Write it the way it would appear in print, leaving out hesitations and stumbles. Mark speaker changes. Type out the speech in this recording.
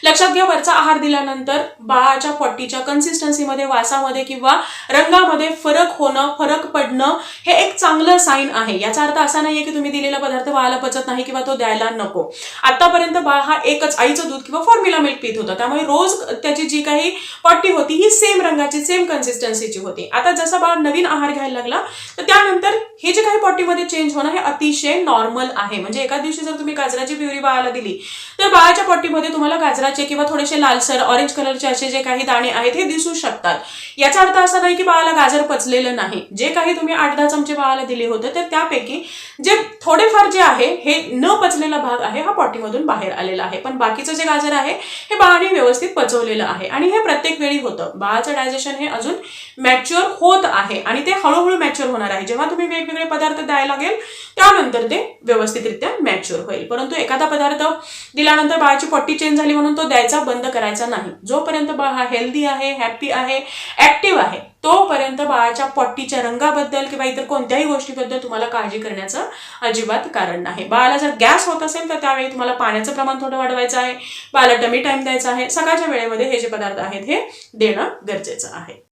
Speaker 1: लक्षात घ्या, वरचा आहार दिल्यानंतर बाळाच्या पॉटीच्या कन्सिस्टन्सीमध्ये, वासामध्ये किंवा रंगामध्ये फरक होणं, फरक पडणं हे एक चांगलं साईन आहे. याचा अर्थ असा नाहीये की तुम्ही दिलेला पदार्थ बाळाला पचत नाही किंवा तो द्यायला नको. आतापर्यंत बाळ हा एकच आईचं दूध किंवा फॉर्म्युला मिल्क पीत होता, त्यामुळे रोज त्याची जी काही पॉटी होती ही सेम रंगाची, सेम कन्सिस्टन्सीची होती. आता जसा बाळ नवीन आहार घ्यायला लागला तर त्यानंतर हे जे काही पॉटीमध्ये चेंज होणं हे अतिशय नॉर्मल आहे. म्हणजे एका दिवशी जर तुम्ही गाजराची प्युरी बाळाला दिली तर बाळाच्या पॉटीमध्ये तुम्हाला गाजराचे किंवा थोडेसे लालसर ऑरेंज कलरचे असे जे काही दाणे आहेत हे दिसू शकतात. याचा अर्थ असा नाही की बाळाला गाजर पचलेलं नाही. जे काही तुम्ही 8-10 चमचे बाळाला दिले होते तर त्यापैकी जे थोडेफार जे आहे हे न पचलेला भाग आहे हा पॉटीमधून बाहेर आलेला आहे, पण बाकीचं जे गाजर आहे हे बाळाने व्यवस्थित पचवलेलं आहे. आणि हे प्रत्येक वेळी होतं. बाळाचं डायजेशन हे अजून मॅच्युअर होत आहे आणि ते हळूहळू मॅच्युअर होणार आहे. जेव्हा तुम्ही वेगवेगळे पदार्थ द्यायला लागेल त्यानंतर ते व्यवस्थितरित्या मॅच्युअर होईल. परंतु एखादा पदार्थ दिल्यानंतर बाळाची पॉटी चेंज झाली म्हणून तो द्यायचा बंद करायचा नाही. जोपर्यंत बाळ हा हेल्दी आहे, हॅपी आहे, ऍक्टिव्ह आहे, तोपर्यंत बाळाच्या पॉटीच्या रंगाबद्दल किंवा इतर कोणत्याही गोष्टीबद्दल तुम्हाला काळजी करण्याचं अजिबात कारण नाही. बाळाला जर गॅस होत असेल तर त्यावेळी तुम्हाला पाण्याचं प्रमाण थोडं वाढवायचं आहे, बाळाला टमी टाइम द्यायचा आहे, सकाळच्या वेळेमध्ये हे जे पदार्थ आहेत हे देणं गरजेचं आहे.